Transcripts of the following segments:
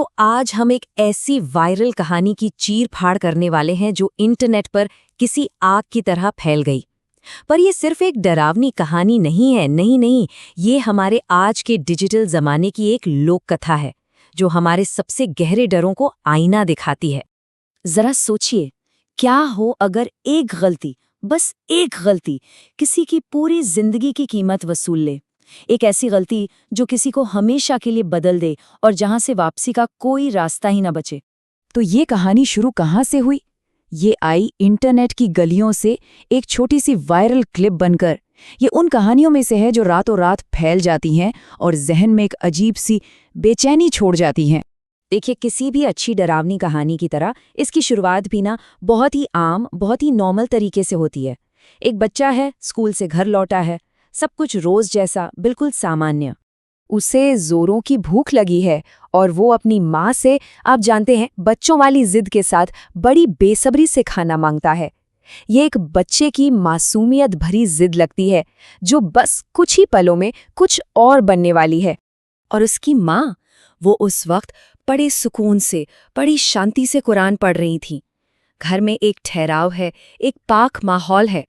तो आज हम एक ऐसी वायरल कहानी की चीर-फाड़ करने वाले हैं जो इंटरनेट पर किसी आग की तरह फैल गई। पर ये सिर्फ एक डरावनी कहानी नहीं है, नहीं, ये हमारे आज के डिजिटल ज़माने की एक लोक कथा है, जो हमारे सबसे गहरे डरों को आईना दिखाती है। ज़रा सोचिए, क्या हो अगर एक गलती, बस एक गलती, किसी की पूरी जिंदगी की कीमत वसूल ले। एक ऐसी गलती जो किसी को हमेशा के लिए बदल दे और जहां से वापसी का कोई रास्ता ही न बचे। तो ये कहानी शुरू कहाँ से हुई? ये आई इंटरनेट की गलियों से, एक छोटी सी वायरल क्लिप बनकर। ये उन कहानियों में से है जो रातों रात फैल जाती हैं और जहन में एक अजीब सी बेचैनी छोड़ जाती हैं। देखिए, किसी भी अच्छी डरावनी कहानी की तरह इसकी शुरुआत भी ना बहुत ही आम, बहुत ही नॉर्मल तरीके से होती है। एक बच्चा है, स्कूल से घर लौटा है, सब कुछ रोज जैसा, बिल्कुल सामान्य। उसे जोरों की भूख लगी है और वो अपनी माँ से, आप जानते हैं, बच्चों वाली जिद के साथ बड़ी बेसब्री से खाना मांगता है। ये एक बच्चे की मासूमियत भरी जिद लगती है जो बस कुछ ही पलों में कुछ और बनने वाली है। और उसकी माँ, वो उस वक्त बड़े सुकून से, बड़ी शांति से कुरान पढ़ रही थी। घर में एक ठहराव है, एक पाक माहौल है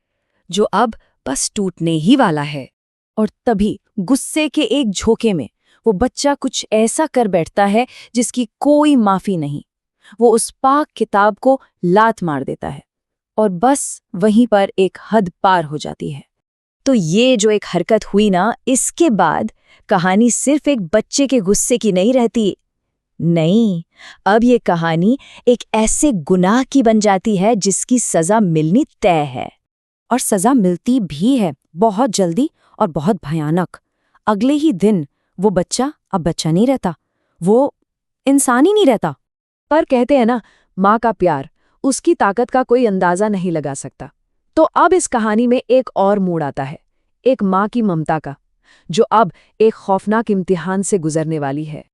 जो अब बस टूटने ही वाला है। और तभी गुस्से के एक झोंके में वो बच्चा कुछ ऐसा कर बैठता है जिसकी कोई माफी नहीं। वो उस पाक किताब को लात मार देता है और बस वहीं पर एक हद पार हो जाती है। तो ये जो एक हरकत हुई ना, इसके बाद कहानी सिर्फ एक बच्चे के गुस्से की नहीं रहती। नहीं, अब ये कहानी एक ऐसे गुनाह की बन जाती है जिसकी सजा मिलनी तय है। और सजा मिलती भी है, बहुत जल्दी और बहुत भयानक। अगले ही दिन वो बच्चा अब बच्चा नहीं रहता, वो इंसान ही नहीं रहता। पर कहते हैं ना, माँ का प्यार, उसकी ताकत का कोई अंदाजा नहीं लगा सकता। तो अब इस कहानी में एक और मोड़ आता है, एक माँ की ममता का, जो अब एक खौफनाक इम्तिहान से गुजरने वाली है।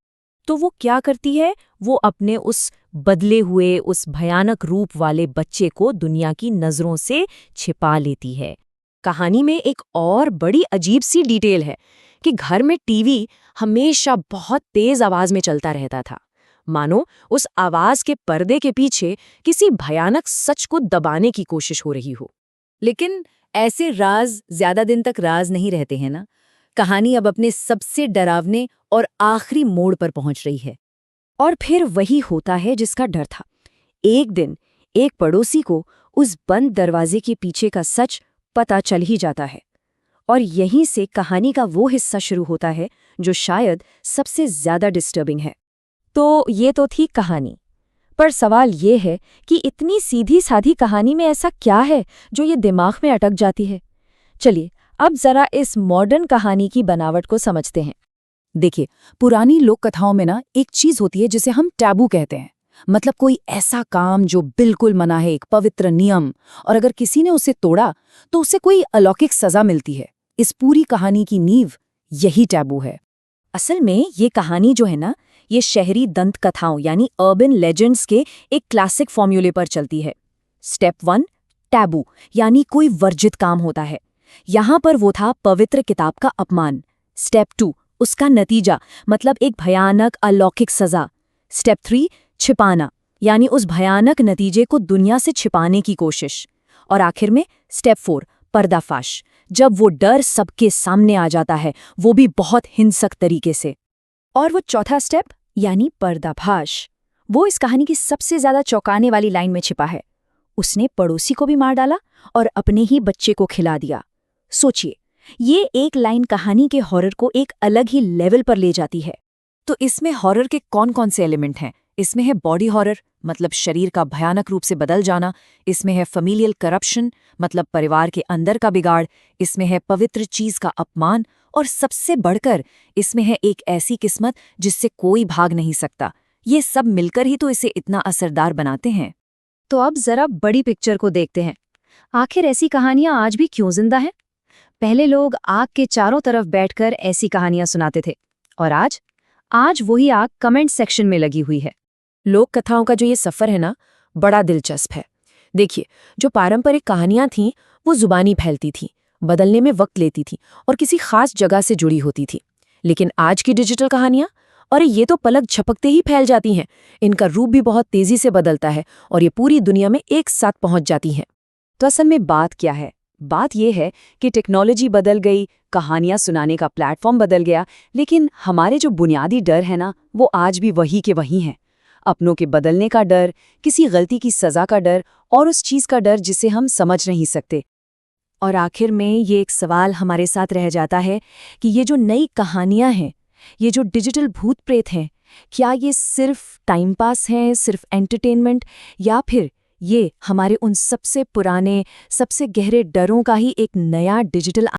तो वो क्या करती है? वो अपने उस बदले हुए, उस भयानक रूप वाले बच्चे को दुनिया की नज़रों से छिपा लेती है। कहानी में एक और बड़ी अजीब सी डिटेल है कि घर में टीवी हमेशा बहुत तेज आवाज में चलता रहता था, मानो उस आवाज के पर्दे के पीछे किसी भयानक सच को दबाने की कोशिश हो रही हो। लेकिन ऐसे राज ज्यादा दिन तक राज नहीं रहते हैं ना। कहानी अब अपने सबसे डरावने और आखिरी मोड़ पर पहुंच रही है। और फिर वही होता है जिसका डर था। एक दिन एक पड़ोसी को उस बंद दरवाजे के पीछे का सच पता चल ही जाता है। और यहीं से कहानी का वो हिस्सा शुरू होता है जो शायद सबसे ज्यादा डिस्टर्बिंग है। तो ये तो थी कहानी, पर सवाल ये है कि इतनी सीधी साधी कहानी में ऐसा क्या है जो ये दिमाग में अटक जाती है। चलिए अब जरा इस मॉडर्न कहानी की बनावट को समझते हैं। देखिए, पुरानी लोक कथाओं में ना एक चीज होती है जिसे हम टैबू कहते हैं। मतलब कोई ऐसा काम जो बिल्कुल मना है, एक पवित्र नियम, और अगर किसी ने उसे तोड़ा तो उसे कोई अलौकिक सजा मिलती है। इस पूरी कहानी की नींव यही टैबू है। असल में ये कहानी जो है ना, ये शहरी दंत कथाओं यानी अर्बन लेजेंड्स के एक क्लासिक फॉर्मूले पर चलती है। स्टेप 1, टैबू यानी कोई वर्जित काम होता है। यहाँ पर वो था पवित्र किताब का अपमान। स्टेप 2, उसका नतीजा, मतलब एक भयानक अलौकिक सजा। स्टेप 3, छिपाना, यानी उस भयानक नतीजे को दुनिया से छिपाने की कोशिश। और आखिर में स्टेप 4, पर्दाफाश, जब वो डर सबके सामने आ जाता है, वो भी बहुत हिंसक तरीके से। और वो चौथा स्टेप यानी पर्दाफाश, वो इस कहानी की सबसे ज्यादा चौंकाने वाली लाइन में छिपा है। उसने पड़ोसी को भी मार डाला और अपने ही बच्चे को खिला दिया। सोचिए, ये एक लाइन कहानी के हॉरर को एक अलग ही लेवल पर ले जाती है। तो इसमें हॉरर के कौन कौन से एलिमेंट हैं? इसमें है बॉडी हॉरर, मतलब शरीर का भयानक रूप से बदल जाना। इसमें है फैमिलियल करप्शन, मतलब परिवार के अंदर का बिगाड़। इसमें है पवित्र चीज का अपमान, और सबसे बढ़कर इसमें है एक ऐसी किस्मत जिससे कोई भाग नहीं सकता। ये सब मिलकर ही तो इसे इतना असरदार बनाते हैं। तो अब जरा बड़ी पिक्चर को देखते हैं। आखिर ऐसी कहानियां आज भी क्यों जिंदा हैं? पहले लोग आग के चारों तरफ बैठकर ऐसी कहानियां सुनाते थे, और आज वही आग कमेंट सेक्शन में लगी हुई है। लोक कथाओं का जो ये सफर है ना, बड़ा दिलचस्प है। देखिए, जो पारंपरिक कहानियां थीं वो जुबानी फैलती थीं, बदलने में वक्त लेती थीं और किसी खास जगह से जुड़ी होती थी। लेकिन आज की डिजिटल कहानियां, और ये तो पलक झपकते ही फैल जाती हैं। इनका रूप भी बहुत तेजी से बदलता है और ये पूरी दुनिया में एक साथ पहुंच जाती हैं। तो असल में बात क्या है? बात यह है कि टेक्नोलॉजी बदल गई, कहानियां सुनाने का प्लेटफॉर्म बदल गया, लेकिन हमारे जो बुनियादी डर है ना, वो आज भी वही के वही हैं। अपनों के बदलने का डर, किसी गलती की सजा का डर और उस चीज का डर जिसे हम समझ नहीं सकते। और आखिर में ये एक सवाल हमारे साथ रह जाता है कि ये जो नई कहानियां हैं, ये जो डिजिटल भूत प्रेत हैं, क्या ये सिर्फ टाइम पास हैं, सिर्फ एंटरटेनमेंट, या फिर ये हमारे उन सबसे पुराने, सबसे गहरे डरों का ही एक नया डिजिटल